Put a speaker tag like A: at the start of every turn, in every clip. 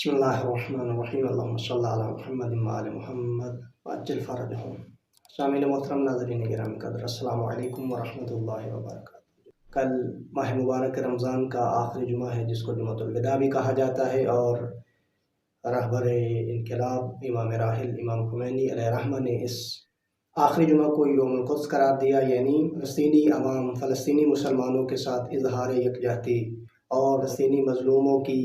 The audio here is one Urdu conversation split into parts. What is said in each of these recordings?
A: بسم اللہ الرحمن الرحیم اللہم صلی علی محمد وعلی محمد وعجل فرجہم۔ شامل محترم ناظرین گرامی قدر، السلام علیکم ورحمۃ اللہ وبرکاتہ۔ کل ماہ مبارک رمضان کا آخری جمعہ ہے، جس کو جمعۃ الوداع بھی کہا جاتا ہے، اور رہبر انقلاب امام راحل امام خمینی علیہ رحمہ نے اس آخری جمعہ کو یوم القدس قرار دیا، یعنی فلسطینی عوام، فلسطینی مسلمانوں کے ساتھ اظہار یکجہتی اور فلسطینی مظلوموں کی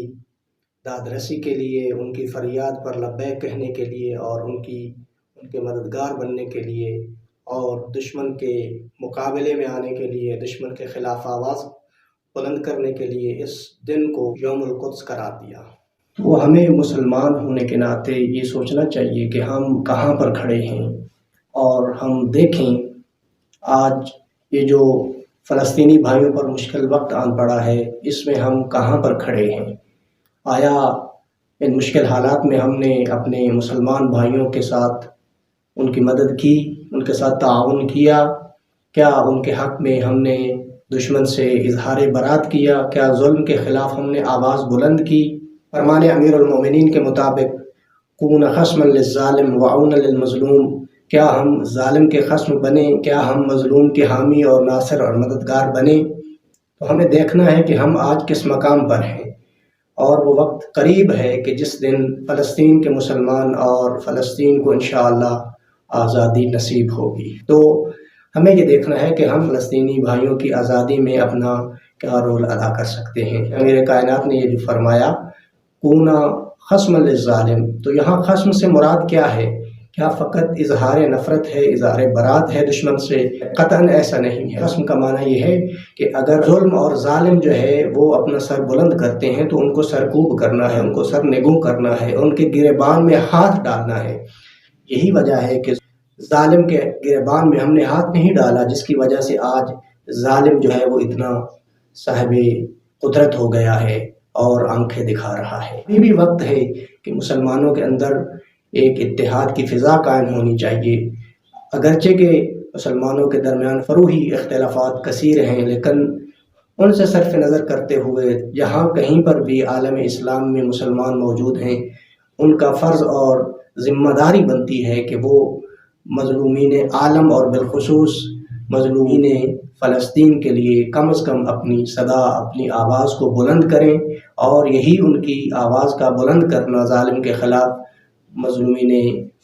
A: داد رسی کے لیے، ان کی فریاد پر لبیک کہنے کے لیے، اور ان کے مددگار بننے کے لیے، اور دشمن کے مقابلے میں آنے کے لیے، دشمن کے خلاف آواز بلند کرنے کے لیے اس دن کو یوم القدس قرار دیا۔ تو ہمیں مسلمان ہونے کے ناطے یہ سوچنا چاہیے کہ ہم کہاں پر کھڑے ہیں، اور ہم دیکھیں آج یہ جو فلسطینی بھائیوں پر مشکل وقت آن پڑا ہے، اس میں ہم کہاں پر کھڑے ہیں۔ آیا ان مشکل حالات میں ہم نے اپنے مسلمان بھائیوں کے ساتھ ان کی مدد کی، ان کے ساتھ تعاون کیا؟ کیا ان کے حق میں ہم نے دشمن سے اظہار برات کیا؟ کیا ظلم کے خلاف ہم نے آواز بلند کی؟ فرمان امیر المومنین کے مطابق کون خصما للظالم وعون للمظلوم، کیا ہم ظالم کے خصم بنیں؟ کیا ہم مظلوم کے حامی اور ناصر اور مددگار بنیں؟ تو ہمیں دیکھنا ہے کہ ہم آج کس مقام پر ہیں، اور وہ وقت قریب ہے کہ جس دن فلسطین کے مسلمان اور فلسطین کو انشاءاللہ آزادی نصیب ہوگی۔ تو ہمیں یہ دیکھنا ہے کہ ہم فلسطینی بھائیوں کی آزادی میں اپنا کیا رول ادا کر سکتے ہیں۔ امیر کائنات نے یہ جو فرمایا کونا خصم للظالم، تو یہاں خصم سے مراد کیا ہے؟ کیا فقط اظہار نفرت ہے، اظہار برات ہے دشمن سے؟ قطعاً ایسا نہیں ہے۔ خصم کا معنی یہ ہے کہ اگر ظلم اور ظالم جو ہے وہ اپنا سر بلند کرتے ہیں تو ان کو سرکوب کرنا ہے، ان کو سر نگوں کرنا ہے، ان کے گریبان میں ہاتھ ڈالنا ہے۔ یہی وجہ ہے کہ ظالم کے گریبان میں ہم نے ہاتھ نہیں ڈالا، جس کی وجہ سے آج ظالم جو ہے وہ اتنا صاحب قدرت ہو گیا ہے اور آنکھیں دکھا رہا ہے۔ یہ بھی وقت ہے کہ مسلمانوں کے اندر ایک اتحاد کی فضا قائم ہونی چاہیے۔ اگرچہ کہ مسلمانوں کے درمیان فروعی اختلافات کثیر ہیں، لیکن ان سے صرف نظر کرتے ہوئے جہاں کہیں پر بھی عالم اسلام میں مسلمان موجود ہیں، ان کا فرض اور ذمہ داری بنتی ہے کہ وہ مظلومین عالم اور بالخصوص مظلومین فلسطین کے لیے کم از کم اپنی صدا، اپنی آواز کو بلند کریں، اور یہی ان کی آواز کا بلند کرنا ظالم کے خلاف مظلومین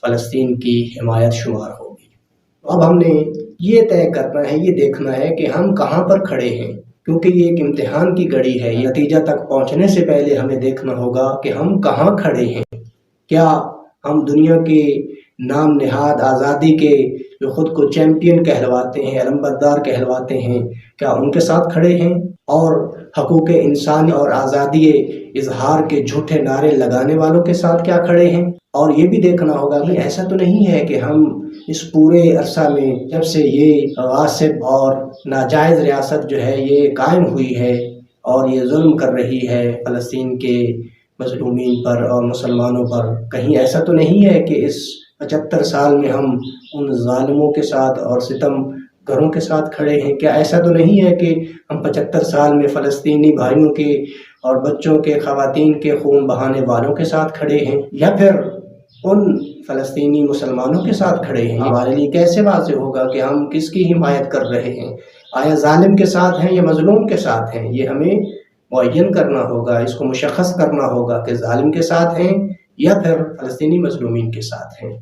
A: فلسطین کی حمایت شمار ہوگی۔ اب ہم نے یہ طے کرنا ہے، یہ دیکھنا ہے کہ ہم کہاں پر کھڑے ہیں، کیونکہ یہ ایک امتحان کی گھڑی ہے۔ نتیجہ تک پہنچنے سے پہلے ہمیں دیکھنا ہوگا کہ ہم کہاں کھڑے ہیں۔ کیا ہم دنیا کے نام نہاد آزادی کے جو خود کو چیمپئن کہلواتے ہیں، علمبردار کہلواتے ہیں، کیا ان کے ساتھ کھڑے ہیں؟ اور حقوق انسانی اور آزادی اظہار کے جھوٹے نعرے لگانے والوں کے ساتھ کیا کھڑے ہیں؟ اور یہ بھی دیکھنا ہوگا کہ ایسا تو نہیں ہے کہ ہم اس پورے عرصہ میں جب سے یہ غاصب اور ناجائز ریاست جو ہے یہ قائم ہوئی ہے اور یہ ظلم کر رہی ہے فلسطین کے مظلومین پر اور مسلمانوں پر، کہیں ایسا تو نہیں ہے کہ اس 75 سال میں ہم ان ظالموں کے ساتھ اور ستم گھروں کے ساتھ کھڑے ہیں؟ کیا ایسا تو نہیں ہے کہ ہم 75 سال میں فلسطینی بھائیوں کے اور بچوں کے، خواتین کے خون بہانے والوں کے ساتھ کھڑے ہیں، یا پھر ان فلسطینی مسلمانوں کے ساتھ کھڑے ہیں؟ ہمارے لیے کیسے واضح ہوگا کہ ہم کس کی حمایت کر رہے ہیں؟ آیا ظالم کے ساتھ ہیں یا مظلوم کے ساتھ ہیں؟ یہ ہمیں معین کرنا ہوگا، اس کو مشخص کرنا ہوگا کہ ظالم کے ساتھ ہیں یا پھر فلسطینی مظلومین کے ساتھ ہیں۔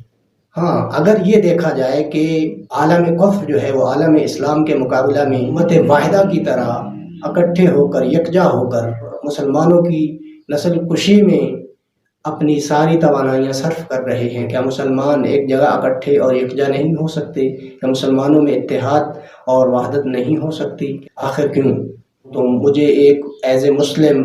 A: ہاں، اگر یہ دیکھا جائے کہ عالم کفر جو ہے وہ عالم اسلام کے مقابلہ میں امت واحدہ کی طرح اکٹھے ہو کر، یکجا ہو کر مسلمانوں کی نسل کشی میں اپنی ساری توانائیاں صرف کر رہے ہیں، کیا مسلمان ایک جگہ اکٹھے اور یکجا نہیں ہو سکتے؟ کیا مسلمانوں میں اتحاد اور وحدت نہیں ہو سکتی؟ آخر کیوں؟ تو مجھے ایک ایز اے مسلم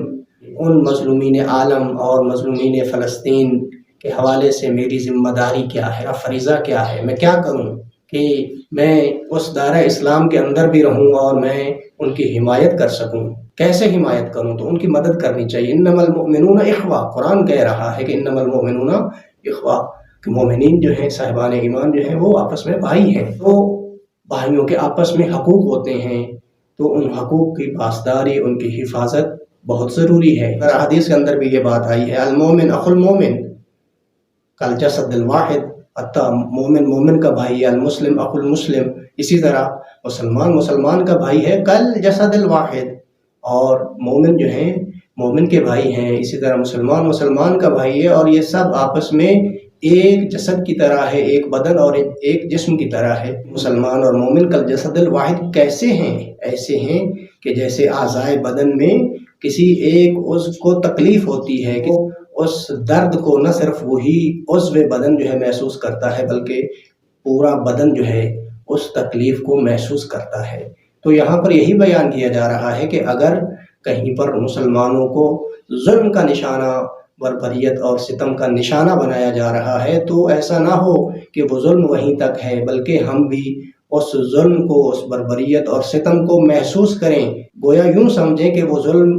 A: ان مظلومین عالم اور مظلومین فلسطین کے حوالے سے میری ذمہ داری کیا ہے، فریضہ کیا ہے؟ میں کیا کروں کہ میں اس دائرہ اسلام کے اندر بھی رہوں اور میں ان کی حمایت کر سکوں؟ کیسے حمایت کروں؟ تو ان کی مدد کرنی چاہیے۔ انما المؤمنون اخوہ، قرآن کہہ رہا ہے کہ انما المؤمنون اخوہ، کہ مومنین جو ہیں، صاحبان ایمان جو ہیں، وہ آپس میں بھائی ہیں۔ تو بھائیوں کے آپس میں حقوق ہوتے ہیں، تو ان حقوق کی پاسداری، ان کی حفاظت بہت ضروری ہے۔ حدیث کے اندر بھی یہ بات آئی ہے، المومن اخو المومن کالجسد الواحد، مومن مومن کا بھائی ہے، المسلم اخو المسلم، اسی طرح مسلمان مسلمان کا بھائی ہے، کالجسد الواحد، اور مومن جو ہیں مومن کے بھائی ہیں، اسی طرح مسلمان مسلمان کا بھائی ہے، اور یہ سب آپس میں ایک جسد کی طرح ہے، ایک بدن اور ایک جسم کی طرح ہے۔ مسلمان اور مومن کالجسد الواحد کیسے ہیں؟ ایسے ہیں کہ جیسے اعضائے بدن میں کسی ایک عضو کو تکلیف ہوتی ہے کہ اس درد کو نہ صرف وہی عضو بدن جو ہے محسوس کرتا ہے، بلکہ پورا بدن جو ہے اس تکلیف کو محسوس کرتا ہے۔ تو یہاں پر یہی بیان کیا جا رہا ہے کہ اگر کہیں پر مسلمانوں کو ظلم کا نشانہ، بربریت اور ستم کا نشانہ بنایا جا رہا ہے، تو ایسا نہ ہو کہ وہ ظلم وہیں تک ہے، بلکہ ہم بھی اس ظلم کو، اس بربریت اور ستم کو محسوس کریں۔ گویا یوں سمجھیں کہ وہ ظلم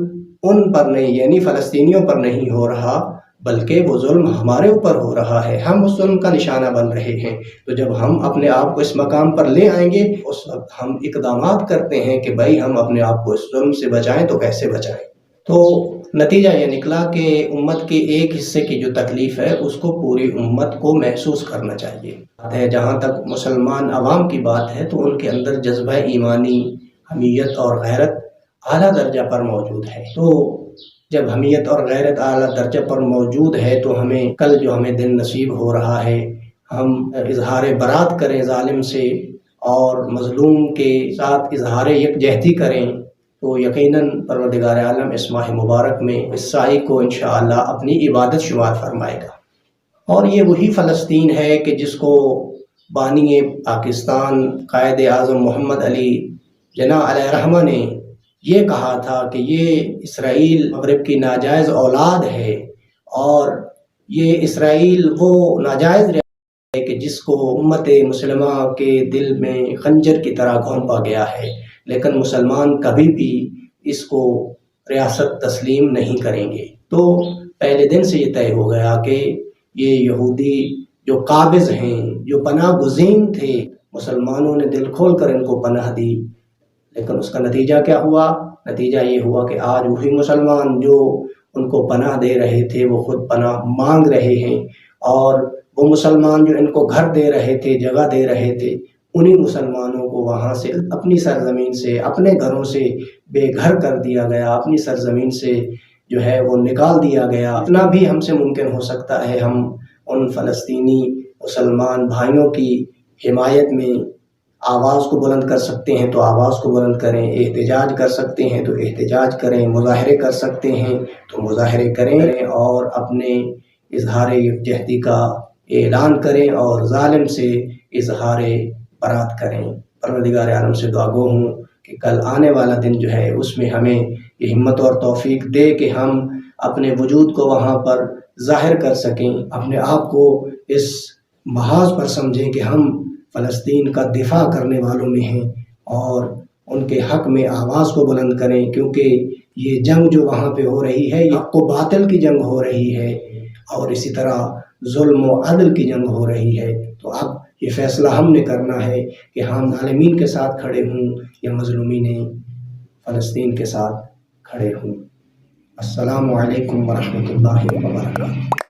A: ان پر نہیں، یعنی فلسطینیوں پر نہیں ہو رہا، بلکہ وہ ظلم ہمارے اوپر ہو رہا ہے، ہم اس ظلم کا نشانہ بن رہے ہیں۔ تو جب ہم اپنے آپ کو اس مقام پر لے آئیں گے، اس وقت ہم اقدامات کرتے ہیں کہ بھائی ہم اپنے آپ کو اس ظلم سے بچائیں، تو کیسے بچائیں؟ تو نتیجہ یہ نکلا کہ امت کے ایک حصے کی جو تکلیف ہے اس کو پوری امت کو محسوس کرنا چاہیے۔ جہاں تک مسلمان عوام کی بات ہے تو ان کے اندر جذبہ ایمانی، حمیت اور غیرت اعلیٰ درجہ پر موجود ہے۔ تو جب حمیت اور غیرت اعلیٰ درجہ پر موجود ہے تو ہمیں کل جو ہمیں دن نصیب ہو رہا ہے، ہم اظہار برات کریں ظالم سے اور مظلوم کے ساتھ اظہار یکجہتی کریں، تو یقیناً پروردگار عالم اس ماہ مبارک میں اس سائی کو انشاءاللہ اپنی عبادت شمار فرمائے گا۔ اور یہ وہی فلسطین ہے کہ جس کو بانی پاکستان قائد اعظم محمد علی جناح علیہ رحمہ نے یہ کہا تھا کہ یہ اسرائیل مغرب کی ناجائز اولاد ہے، اور یہ اسرائیل وہ ناجائز ریاست ہے کہ جس کو امت مسلمہ کے دل میں خنجر کی طرح گھونپا گیا ہے، لیکن مسلمان کبھی بھی اس کو ریاست تسلیم نہیں کریں گے۔ تو پہلے دن سے یہ طے ہو گیا کہ یہ یہودی جو قابض ہیں، جو پناہ گزین تھے، مسلمانوں نے دل کھول کر ان کو پناہ دی، لیکن اس کا نتیجہ کیا ہوا؟ نتیجہ یہ ہوا کہ آج وہی مسلمان جو ان کو پناہ دے رہے تھے وہ خود پناہ مانگ رہے ہیں، اور وہ مسلمان جو ان کو گھر دے رہے تھے، جگہ دے رہے تھے، انہی مسلمانوں کو وہاں سے، اپنی سرزمین سے، اپنے گھروں سے بے گھر کر دیا گیا، اپنی سرزمین سے جو ہے وہ نکال دیا گیا۔ اتنا بھی ہم سے ممکن ہو سکتا ہے ہم ان فلسطینی مسلمان بھائیوں کی حمایت میں آواز کو بلند کر سکتے ہیں تو آواز کو بلند کریں، احتجاج کر سکتے ہیں تو احتجاج کریں، مظاہرے کر سکتے ہیں تو مظاہرے کریں، اور اپنے اظہار یکجہتی کا اعلان کریں اور ظالم سے اظہار برات کریں۔ پروردگار عالم سے دعا گو ہوں کہ کل آنے والا دن جو ہے اس میں ہمیں یہ ہمت اور توفیق دے کہ ہم اپنے وجود کو وہاں پر ظاہر کر سکیں، اپنے آپ کو اس محاذ پر سمجھیں کہ ہم فلسطین کا دفاع کرنے والوں میں ہیں، اور ان کے حق میں آواز کو بلند کریں، کیونکہ یہ جنگ جو وہاں پہ ہو رہی ہے یہ حق و باطل کی جنگ ہو رہی ہے، اور اسی طرح ظلم و عدل کی جنگ ہو رہی ہے۔ تو اب یہ فیصلہ ہم نے کرنا ہے کہ ہم ظالمین کے ساتھ کھڑے ہوں یا مظلومین فلسطین کے ساتھ کھڑے ہوں۔ السلام علیکم ورحمۃ اللہ وبرکاتہ۔